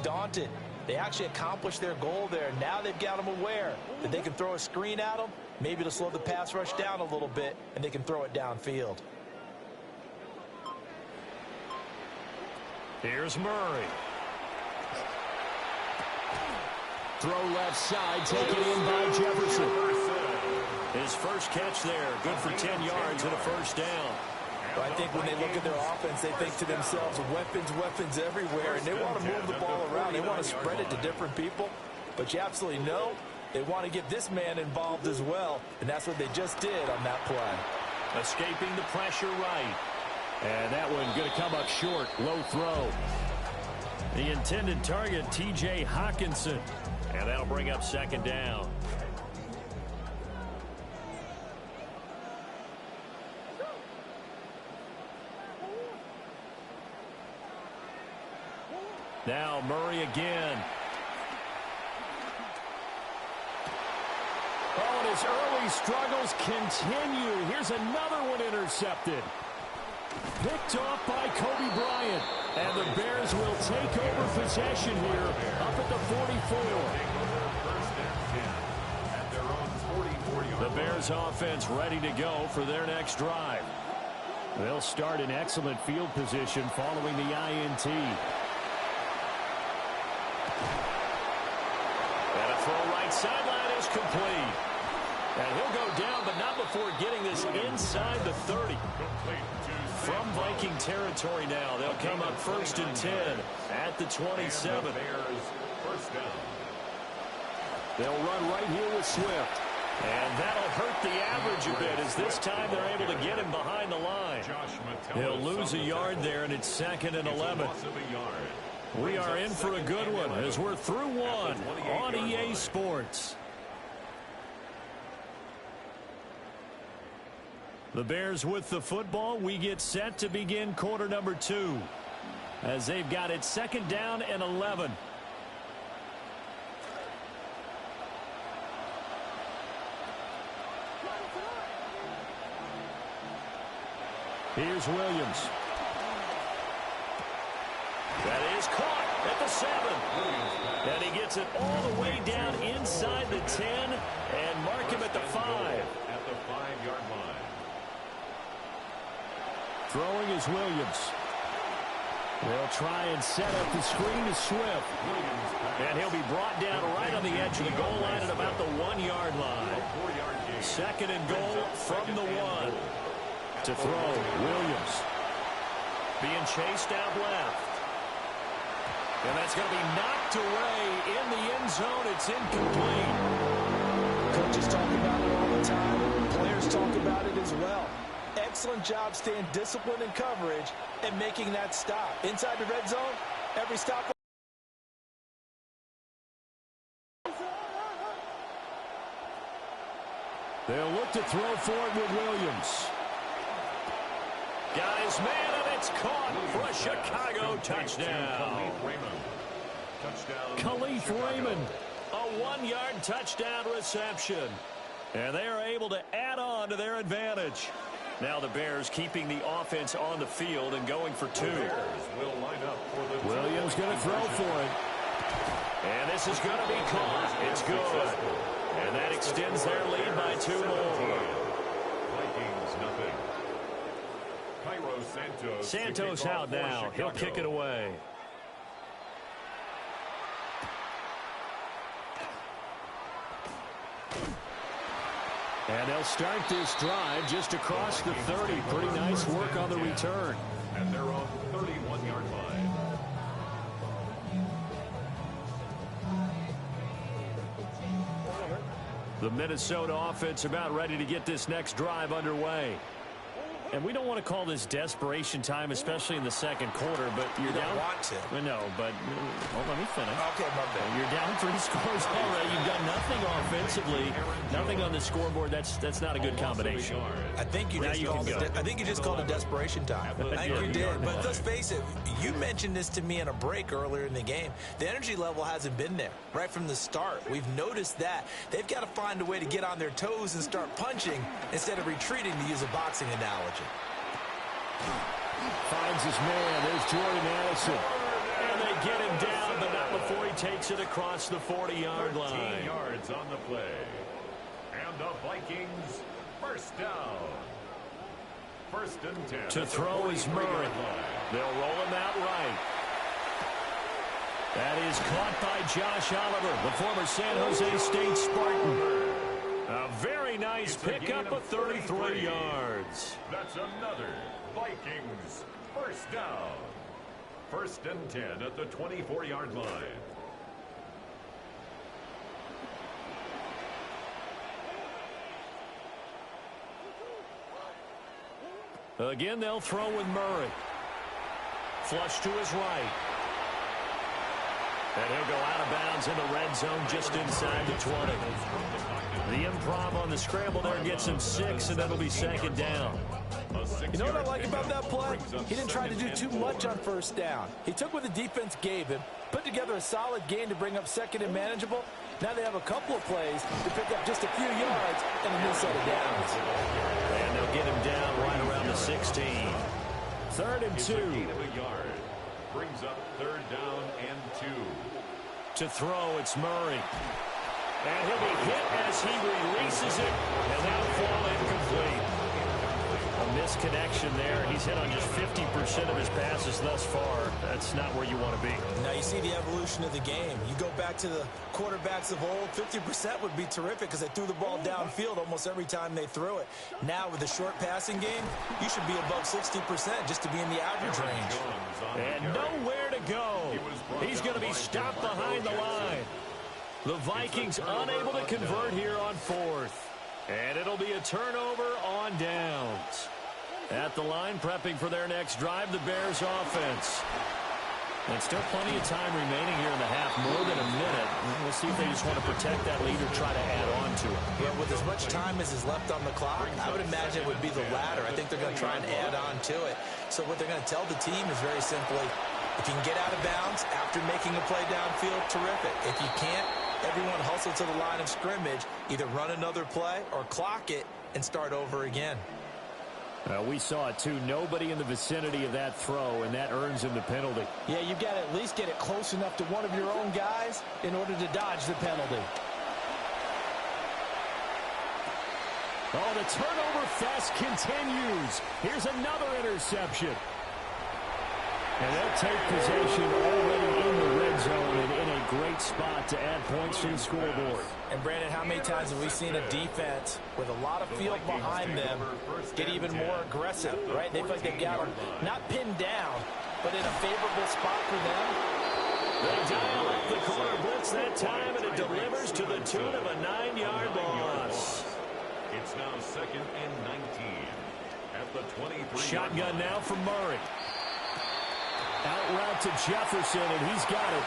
daunted. They actually accomplished their goal there. Now they've got them aware that they can throw a screen at them, maybe to slow the pass rush down a little bit, and they can throw it downfield. Here's Murray. Throw left side, taken in by Jefferson. His first catch there, good for 10 yards and a first down. Well, I think when they look at their offense, they think to themselves, weapons everywhere, and they want to move the ball around. They want to spread it to different people, but you absolutely know they want to get this man involved as well, and that's what they just did on that play. Escaping the pressure right. And that one going to come up short, low throw. The intended target, T.J. Hawkinson. And that'll bring up second down. Now Murray again. Oh, and his early struggles continue. Here's another one intercepted. Picked off by Kobe Bryant. And the Bears will take over possession here up at the 44. The Bears offense ready to go for their next drive. They'll start in excellent field position following the INT. And a throw right sideline is complete. And he'll go down, but not before getting this inside the 30. From Viking territory now, they'll come up 1st and 10 at the 27. They'll run right here with Swift. And that'll hurt the average a bit as this time they're able to get him behind the line. He'll lose a yard there, and it's 2nd and 11. We are in for a good one as we're through one on EA Sports. The Bears with the football. We get set to begin quarter number 2 as they've got it 2nd down and 11. Here's Williams. That is caught at the 7. And he gets it all the way down inside the 10 and mark him at the 5. At the 5-yard line. Throwing is Williams. They'll try and set up the screen to Swift. And he'll be brought down right on the edge of the goal line at about the 1-yard line. 2nd and goal from the 1. To throw, Williams. Being chased out left. And that's going to be knocked away in the end zone. It's incomplete. Coaches talk about it all the time. Players talk about it as well. Excellent job staying disciplined in coverage and making that stop. Inside the red zone, every stop. They'll look to throw for it with Williams. Guys, man, and it's caught for a Chicago touchdown. Khalif Raymond, a 1-yard touchdown reception. And they are able to add on to their advantage. Now the Bears keeping the offense on the field and going for 2. Williams going to throw for it. And this is going to be caught. It's good. And that extends their lead by 2 more. Santos out now. He'll kick it away. And they'll start this drive just across the 30. Pretty nice work on the return. And they're on the 31-yard line. The Minnesota offense about ready to get this next drive underway. And we don't want to call this desperation time, especially in the second quarter, but you're down. Want to. No, but let me finish. Okay, my bad. You're down 3 scores already. You've done nothing offensively, nothing on the scoreboard. That's not a good combination. I think you just called it desperation time. I think you did. But let's face it, you mentioned this to me in a break earlier in the game. The energy level hasn't been there right from the start. We've noticed that. They've got to find a way to get on their toes and start punching instead of retreating, to use a boxing analogy. Finds his man. There's Jordan Addison. And they get him down, but not before takes it across the 40-yard line. 13 yards on the play. And the Vikings, first down. First and 10. To throw is Murray. They'll roll him out right. That is caught by Josh Oliver, the former San Jose State Spartan. A very nice pickup of 33 yards. That's another Vikings first down. First and 10 at the 24-yard line. Again, they'll throw with Murray. Flush to his right. And he'll go out of bounds in the red zone just inside the 20. The improv on the scramble there gets him 6, and that'll be second down. You know what I like about that play? He didn't try to do too much on first down. He took what the defense gave him, put together a solid gain to bring up second and manageable. Now they have a couple of plays to pick up just a few yards and a new set of downs. And they'll get him down right around the 16. Third and 2. Brings up third down and 2. To throw, it's Murray. And he'll be hit as he releases it, and that'll fall incomplete. A misconnection there. He's hit on just 50% of his passes thus far. That's not where you want to be. Now you see the evolution of the game. You go back to the quarterbacks of old, 50% would be terrific because they threw the ball downfield almost every time they threw it. Now with the short passing game, you should be above 60% just to be in the average range. And nowhere to go. He's going to be stopped behind the line. The Vikings unable to convert here on fourth. And it'll be a turnover on downs. At the line, prepping for their next drive, the Bears offense. And still plenty of time remaining here in the half, more than a minute. We'll see if they just want to protect that lead or try to add on to it. Yeah, with as much time as is left on the clock, I would imagine it would be the latter. I think they're going to try and add on to it. So what they're going to tell the team is very simply, if you can get out of bounds after making a play downfield, terrific. If you can't, everyone hustle to the line of scrimmage, either run another play or clock it and start over again. We saw it, too. Nobody in the vicinity of that throw, and that earns him the penalty. Yeah, you've got to at least get it close enough to one of your own guys in order to dodge the penalty. Oh, the turnover fest continues. Here's another interception. And they'll take possession already in the red zone and in a great spot to add points to the scoreboard. And, Brandon, how many times have we seen a defense with a lot of field behind them get even more aggressive, right? They feel like they've got them not pinned down, but in a favorable spot for them. They dial up the corner blitz that time, and it delivers to the tune of a 9-yard loss. It's now second and 19 at the 23. Shotgun now from Murray. Out route to Jefferson, and he's got it.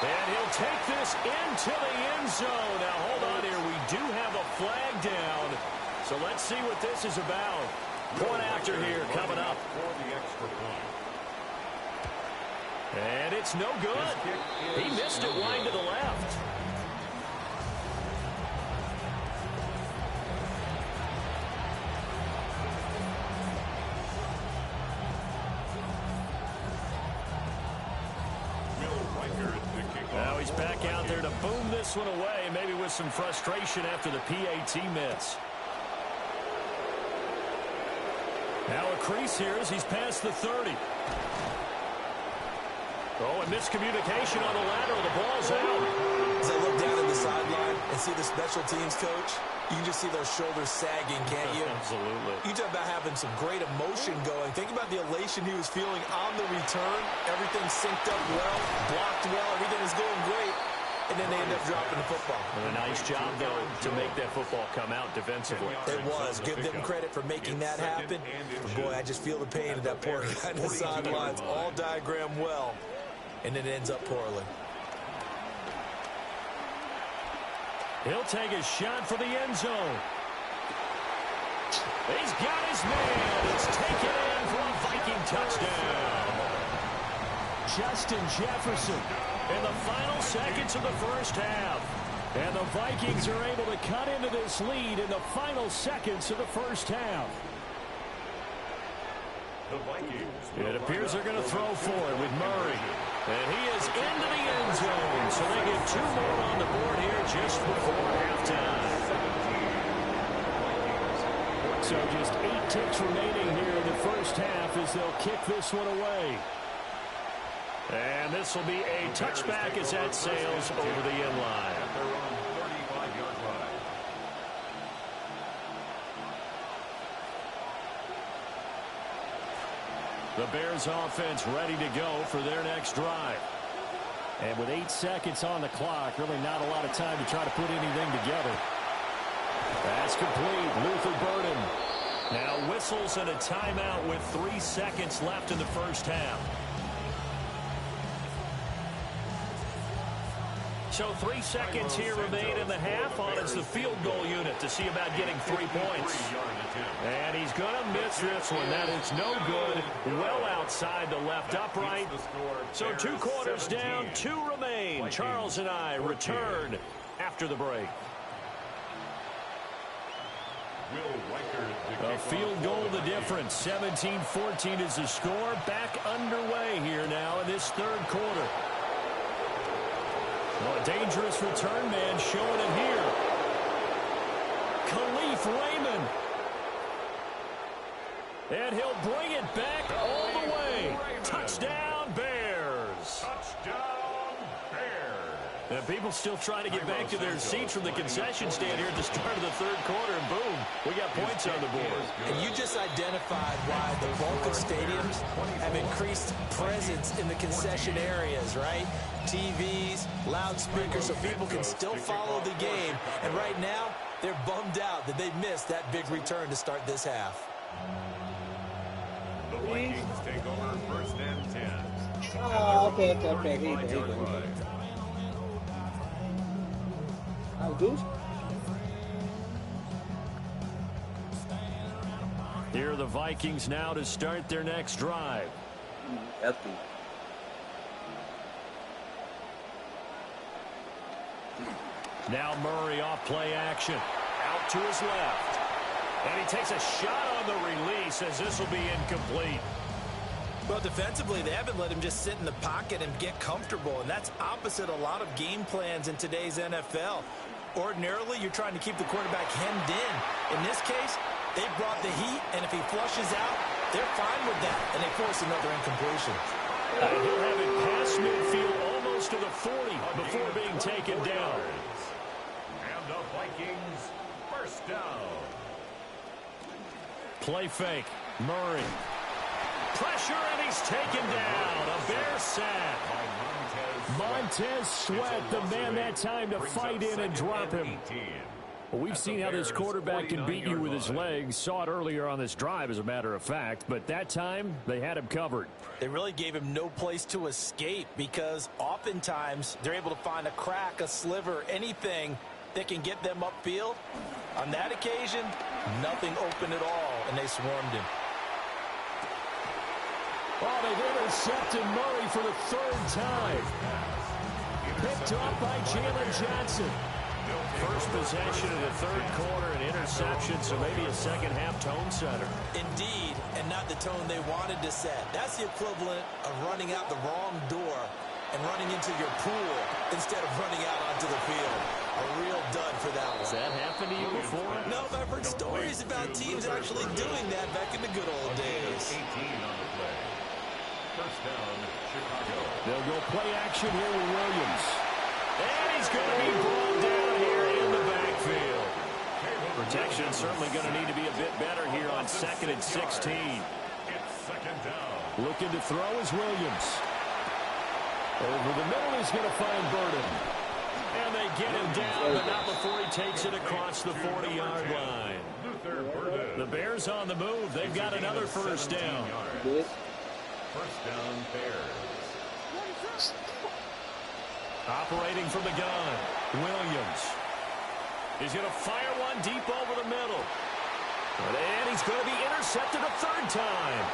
And he'll take this into the end zone. Now, hold on here. We do have a flag down. So let's see what this is about. Point after here coming up. For the extra point. And it's no good. He missed it wide to the left. Now he's back out there to boom this one away, maybe with some frustration after the PAT miss. Now a crease here as he's past the 30. Oh, and miscommunication on the lateral. The ball's out. As I look down at the sideline and see the special teams coach, you can just see those shoulders sagging, can't you? Absolutely. You talk about having some great emotion going. Think about the elation he was feeling on the return. Everything synced up well, blocked well, everything is going great. And then they end up dropping the football. And a nice job, though, to make that football come out defensively. It was. Give them credit for making that happen. But boy, I just feel the pain of that poor guy on the sidelines. All diagrammed well, and it ends up poorly. He'll take a shot for the end zone. He's got his man. It's taken in for a Viking touchdown. Justin Jefferson in the final seconds of the first half. And the Vikings are able to cut into this lead in the final seconds of the first half. The Vikings. It appears they're going to throw for it with Murray. And he is into the end zone. So they get 2 more on the board here just before halftime. So just 8 ticks remaining here in the first half as they'll kick this one away. And this will be a touchback as that sails over the end line. At their own 35-yard line. The Bears offense ready to go for their next drive. And with 8 seconds on the clock, really not a lot of time to try to put anything together. That's complete. Luther Burden now whistles and a timeout with 3 seconds left in the first half. So 3 seconds here remain in the half on as the field goal unit to see about getting 3 points. And he's going to miss this one. That is no good. Well outside the left upright. So 2 quarters down, 2 remain. Charles and I return after the break. A field goal the difference. 17-14 is the score. Back underway here now in this third quarter. Well, a dangerous return man showing it here. Khalif Raymond. And he'll bring it back all the way. Touchdown, Bears. Touchdown, Bears. And people still trying to get back to their seats from the concession stand here at the start of the third quarter, and boom, we got points on the board. And you just identified why the bulk of stadiums have increased presence in the concession areas, right? TVs, loudspeakers, so people can still follow the game. And right now, they're bummed out that they missed that big return to start this half. The Vikings take over first and 10. Oh, okay. Here you go. Goose? Here are the Vikings now to start their next drive. Healthy. Now Murray off play action. Out to his left. And he takes a shot on the release as this will be incomplete. Well, defensively, they haven't let him just sit in the pocket and get comfortable, and that's opposite a lot of game plans in today's NFL. Ordinarily, you're trying to keep the quarterback hemmed in. In this case, they brought the heat, and if he flushes out, they're fine with that, and they force another incompletion. He'll have it past midfield almost to the 40 before being taken down. And the Vikings first down. Play fake. Murray. Pressure, and he's taken down. A Bear sack. Montez Sweat, the man that time to fight in and drop him. Well, we've seen how this quarterback can beat you with his legs. Saw it earlier on this drive, as a matter of fact. But that time, they had him covered. They really gave him no place to escape because oftentimes they're able to find a crack, a sliver, anything that can get them upfield. On that occasion, nothing open at all, and they swarmed him. Oh, they've intercepted Murray for the 3rd time. Picked off by Jalen Johnson. First possession of the third quarter, an interception, so maybe a second-half tone setter. Indeed, and not the tone they wanted to set. That's the equivalent of running out the wrong door and running into your pool instead of running out onto the field. A real dud for that one. Has that happened to you before? No, but I've heard stories about teams actually doing that back in the good old days. 18 on the play. First down, Chicago. They'll go play action here with Williams. And he's going to be brought down here in the backfield. Protection certainly going to need to be a bit better here on 2nd and 16. It's second down. Looking to throw is Williams. Over the middle, he's going to find Burden. And they get him down, but not before he takes it across the 40-yard line. The Bears on the move. They've got another first down. First down, Bears. Operating from the gun, Williams. He's going to fire one deep over the middle. And he's going to be intercepted a 3rd time.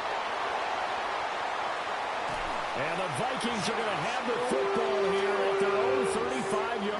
And the Vikings are going to have the football here at their own 35-yard